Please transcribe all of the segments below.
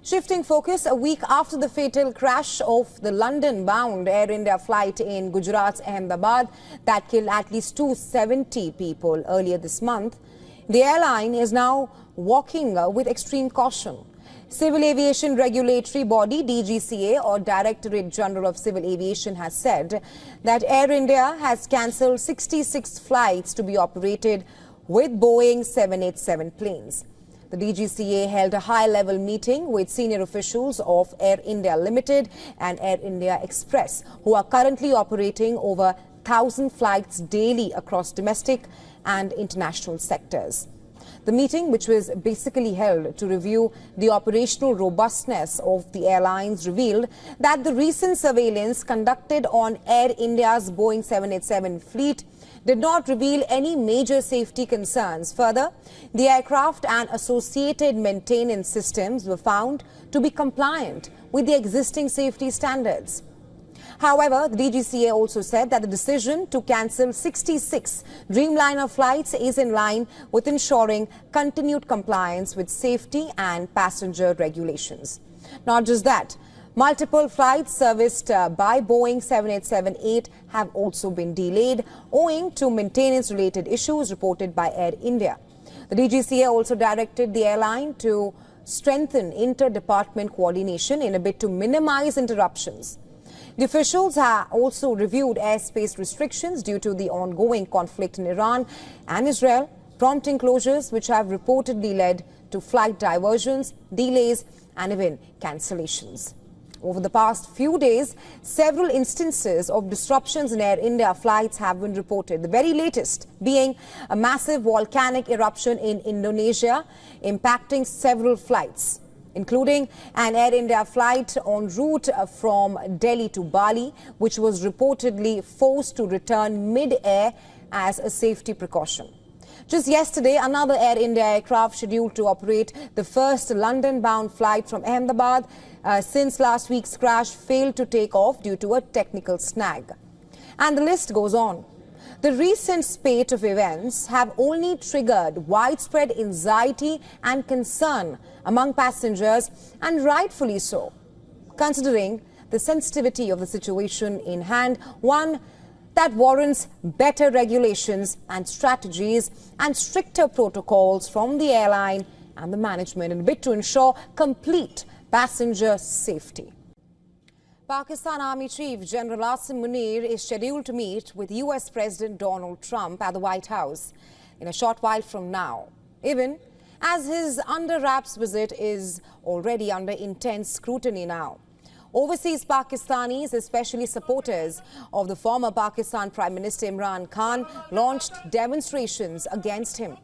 Shifting focus, a week after the fatal crash of the London-bound Air India flight in Gujarat's Ahmedabad that killed at least 270 people earlier this month, the airline is now walking with extreme caution. Civil Aviation Regulatory Body DGCA, or Directorate General of Civil Aviation, has said that Air India has cancelled 66 flights to be operated with Boeing 787 planes. The DGCA held a high-level meeting with senior officials of Air India Limited and Air India Express, who are currently operating over 1,000 flights daily across domestic and international sectors. The meeting, which was basically held to review the operational robustness of the airlines, revealed that the recent surveillance conducted on Air India's Boeing 787 fleet did not reveal any major safety concerns. Further, the aircraft and associated maintenance systems were found to be compliant with the existing safety standards. However, the DGCA also said that the decision to cancel 66 Dreamliner flights is in line with ensuring continued compliance with safety and passenger regulations. Not just that, multiple flights serviced by Boeing 787-8 have also been delayed owing to maintenance-related issues reported by Air India. The DGCA also directed the airline to strengthen inter-department coordination in a bid to minimize interruptions. The officials have also reviewed airspace restrictions due to the ongoing conflict in Iran and Israel, prompting closures which have reportedly led to flight diversions, delays and even cancellations. Over the past few days, several instances of disruptions in Air India flights have been reported, the very latest being a massive volcanic eruption in Indonesia impacting several flights, including an Air India flight en route from Delhi to Bali, which was reportedly forced to return mid-air as a safety precaution. Just yesterday, another Air India aircraft scheduled to operate the first London-bound flight from Ahmedabad since last week's crash failed to take off due to a technical snag. And the list goes on. The recent spate of events have only triggered widespread anxiety and concern among passengers, and rightfully so, considering the sensitivity of the situation in hand, one that warrants better regulations and strategies and stricter protocols from the airline and the management in a bid to ensure complete passenger safety. Pakistan Army Chief General Asim Munir is scheduled to meet with US President Donald Trump at the White House in a short while from now, even as his under-wraps visit is already under intense scrutiny now. Overseas Pakistanis, especially supporters of the former Pakistan Prime Minister Imran Khan, launched demonstrations against him.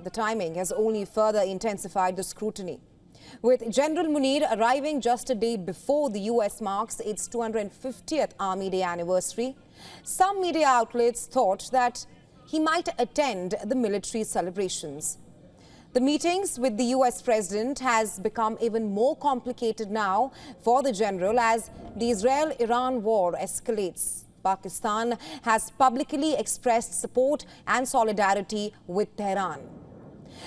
The timing has only further intensified the scrutiny, with General Munir arriving just a day before the US marks its 250th Army Day anniversary. Some media outlets thought that he might attend the military celebrations. The meetings with the US president has become even more complicated now for the general as the Israel-Iran war escalates. Pakistan has publicly expressed support and solidarity with Tehran.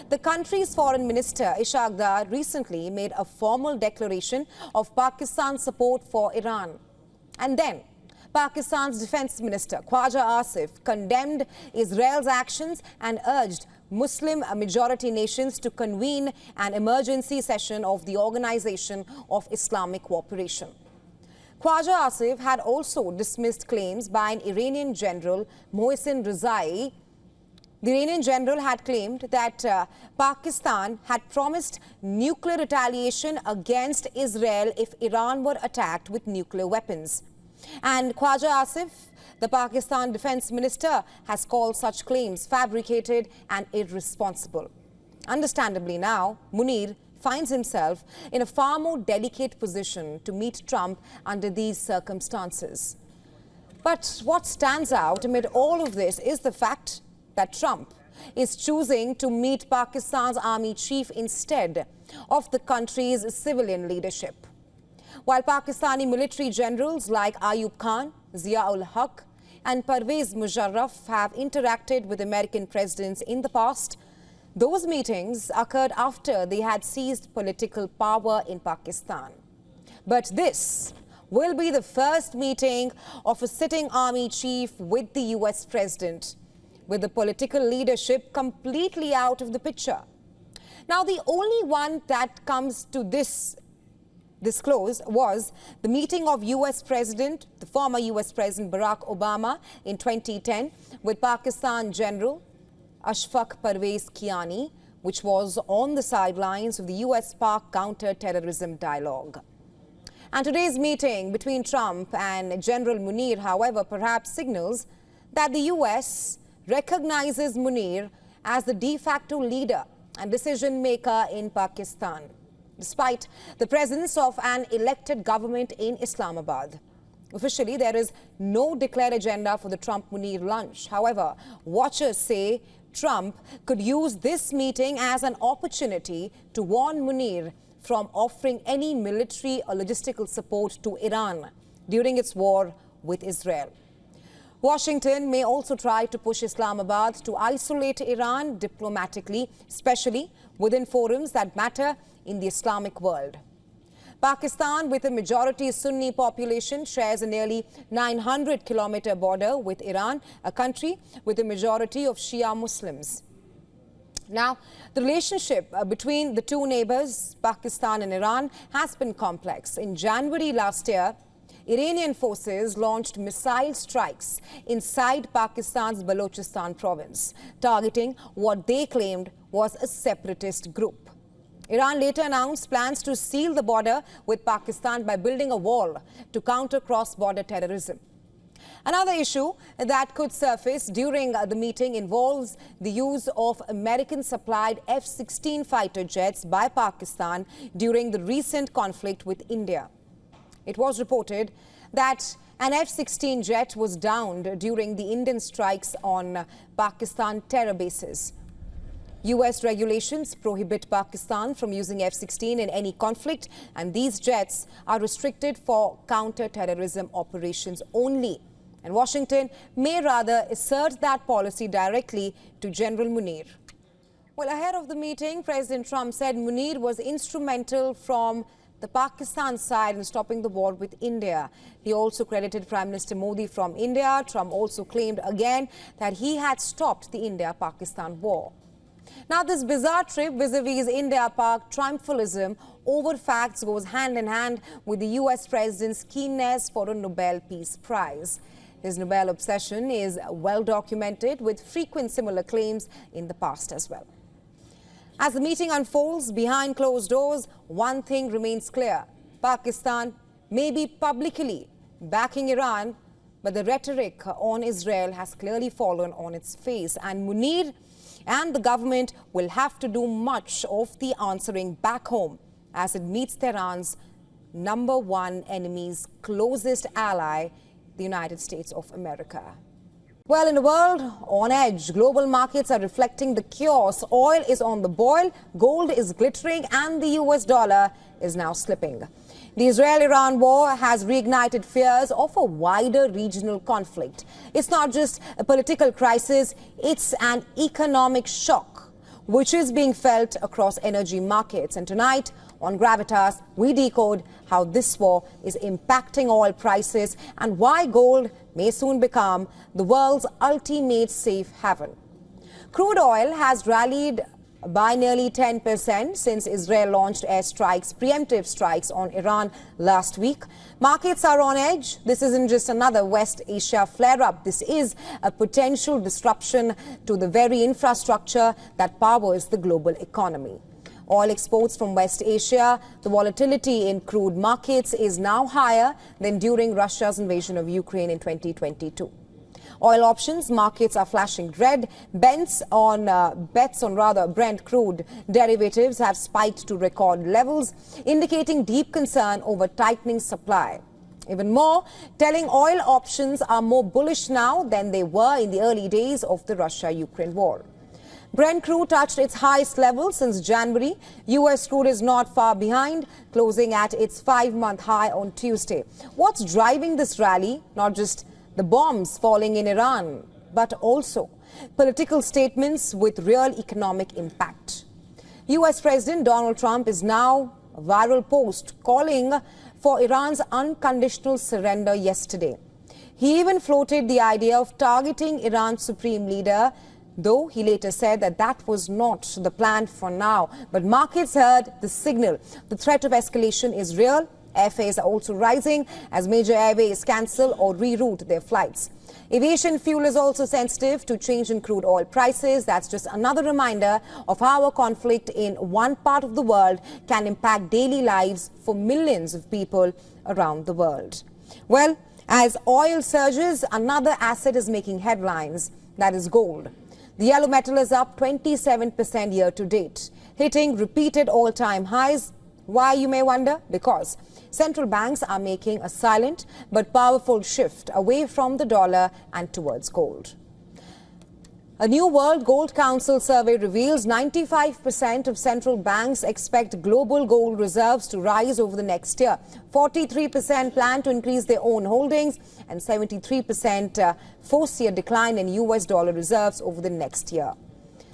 The country's foreign minister, Ishaq Dar, recently made a formal declaration of Pakistan's support for Iran. And then, Pakistan's defense minister, Khwaja Asif, condemned Israel's actions and urged Muslim majority nations to convene an emergency session of the Organization of Islamic Cooperation. Khwaja Asif had also dismissed claims by an Iranian general, Mohsen Rezai. The Iranian general had claimed that Pakistan had promised nuclear retaliation against Israel if Iran were attacked with nuclear weapons. And Khwaja Asif, the Pakistan defense minister, has called such claims fabricated and irresponsible. Understandably now, Munir finds himself in a far more delicate position to meet Trump under these circumstances. But what stands out amid all of this is the fact that Trump is choosing to meet Pakistan's army chief instead of the country's civilian leadership. While Pakistani military generals like Ayub Khan, Zia-ul Haq and Parvez Musharraf have interacted with American presidents in the past, Those meetings occurred after they had seized political power in Pakistan. But this will be the first meeting of a sitting army chief with the US president, with the political leadership completely out of the picture. Now, the only one that comes to this close was the meeting of the former US President Barack Obama in 2010 with Pakistan General Ashfaq Parvez Kiani, which was on the sidelines of the US-Pak counter-terrorism dialogue. And today's meeting between Trump and General Munir, however, perhaps signals that the US recognizes Munir as the de facto leader and decision maker in Pakistan, despite the presence of an elected government in Islamabad. Officially, there is no declared agenda for the Trump-Munir lunch. However, watchers say Trump could use this meeting as an opportunity to warn Munir from offering any military or logistical support to Iran during its war with Israel. Washington may also try to push Islamabad to isolate Iran diplomatically, especially within forums that matter in the Islamic world. Pakistan, with a majority Sunni population, shares a nearly 900-kilometer border with Iran, a country with a majority of Shia Muslims. Now, the relationship between the two neighbors, Pakistan and Iran, has been complex. In January last year, Iranian forces launched missile strikes inside Pakistan's Balochistan province, targeting what they claimed was a separatist group. Iran later announced plans to seal the border with Pakistan by building a wall to counter cross-border terrorism. Another issue that could surface during the meeting involves the use of American-supplied F-16 fighter jets by Pakistan during the recent conflict with India. It was reported that an F-16 jet was downed during the Indian strikes on Pakistan terror bases. US regulations prohibit Pakistan from using F-16 in any conflict, and these jets are restricted for counter-terrorism operations only. And Washington may rather assert that policy directly to General Munir. Well, ahead of the meeting, President Trump said Munir was instrumental from the Pakistan side in stopping the war with India. He also credited Prime Minister Modi from India. Trump also claimed again that he had stopped the India-Pakistan war. Now, this bizarre trip vis-a-vis India-Pak triumphalism over facts goes hand in hand with the US president's keenness for a Nobel Peace Prize. His Nobel obsession is well documented, with frequent similar claims in the past as well. As the meeting unfolds behind closed doors, one thing remains clear. Pakistan may be publicly backing Iran, but the rhetoric on Israel has clearly fallen on its face, and Munir and the government will have to do much of the answering back home as it meets Tehran's #1 enemy's closest ally, the United States of America. Well, in the world on edge, global markets are reflecting the chaos. Oil is on the boil, gold is glittering, and the US dollar is now slipping. The Israel-Iran war has reignited fears of a wider regional conflict. It's not just a political crisis, it's an economic shock, which is being felt across energy markets. And tonight on GRAVITAS, we decode how this war is impacting oil prices and why gold may soon become the world's ultimate safe haven. Crude oil has rallied by nearly 10% since Israel launched preemptive strikes on Iran last week. Markets are on edge. This isn't just another West Asia flare-up. This is a potential disruption to the very infrastructure that powers the global economy. Oil exports from West Asia, the volatility in crude markets is now higher than during Russia's invasion of Ukraine in 2022. Oil options markets are flashing red. Bets on Brent crude derivatives have spiked to record levels, indicating deep concern over tightening supply. Even more, telling oil options are more bullish now than they were in the early days of the Russia-Ukraine war. Brent crude touched its highest level since January. US crude is not far behind, closing at its 5-month high on Tuesday. What's driving this rally? Not just the bombs falling in Iran, but also political statements with real economic impact. US President Donald Trump is now a viral post calling for Iran's unconditional surrender yesterday. He even floated the idea of targeting Iran's supreme leader, though he later said that that was not the plan for now. But markets heard the signal. The threat of escalation is real. Airfares are also rising as major airways cancel or reroute their flights. Aviation fuel is also sensitive to change in crude oil prices. That's just another reminder of how a conflict in one part of the world can impact daily lives for millions of people around the world. Well, as oil surges, another asset is making headlines. That is gold. The yellow metal is up 27% year to date, hitting repeated all-time highs. Why, you may wonder? Because central banks are making a silent but powerful shift away from the dollar and towards gold. A new World Gold Council survey reveals 95% of central banks expect global gold reserves to rise over the next year. 43% plan to increase their own holdings and 73% foresee a decline in US dollar reserves over the next year.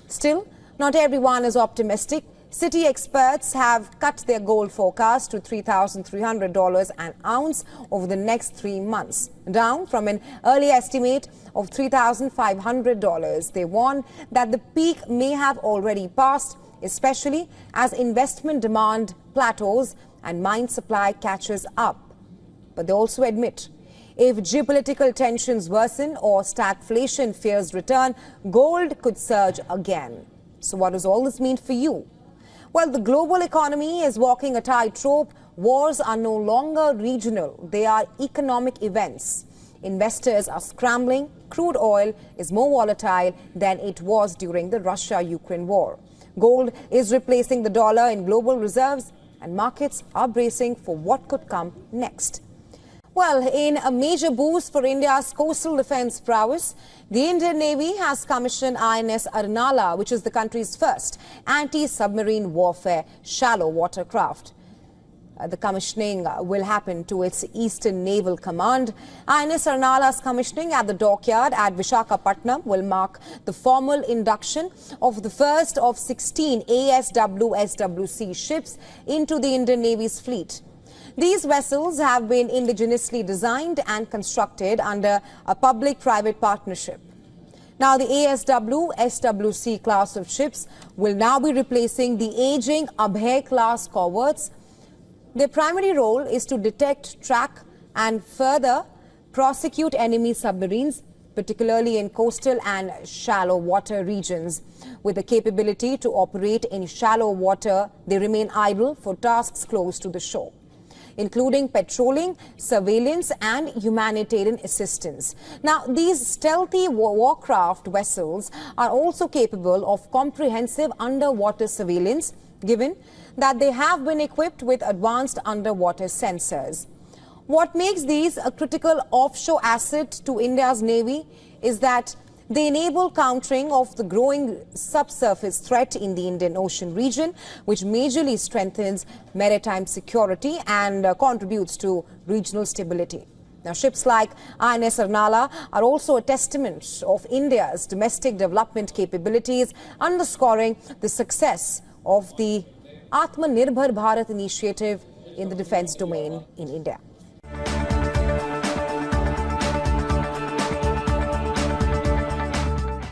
Still, not everyone is optimistic. City experts have cut their gold forecast to $3,300 an ounce over the next 3 months, down from an early estimate of $3,500. They warn that the peak may have already passed, especially as investment demand plateaus and mine supply catches up. But they also admit, if geopolitical tensions worsen or stagflation fears return, gold could surge again. So what does all this mean for you? Well, the global economy is walking a tightrope. Wars are no longer regional. They are economic events. Investors are scrambling. Crude oil is more volatile than it was during the Russia-Ukraine war. Gold is replacing the dollar in global reserves, and markets are bracing for what could come next. Well, in a major boost for India's coastal defence prowess, the Indian Navy has commissioned INS Arnala, which is the country's first anti-submarine warfare shallow water craft. The commissioning will happen to its Eastern Naval Command. INS Arnala's commissioning at the dockyard at Visakhapatnam will mark the formal induction of the first of 16 ASW-SWC ships into the Indian Navy's fleet. These vessels have been indigenously designed and constructed under a public-private partnership. Now, the ASW-SWC class of ships will now be replacing the aging Abhay class corvettes. Their primary role is to detect, track and further prosecute enemy submarines, particularly in coastal and shallow water regions. With the capability to operate in shallow water, they remain idle for tasks close to the shore, including patrolling, surveillance and humanitarian assistance. Now, these stealthy warcraft vessels are also capable of comprehensive underwater surveillance, given that they have been equipped with advanced underwater sensors. What makes these a critical offshore asset to India's Navy is that they enable countering of the growing subsurface threat in the Indian Ocean region, which majorly strengthens maritime security and contributes to regional stability. Now, ships like INS Arnala are also a testament of India's domestic development capabilities, underscoring the success of the Atmanirbhar Bharat initiative in the defense domain in India.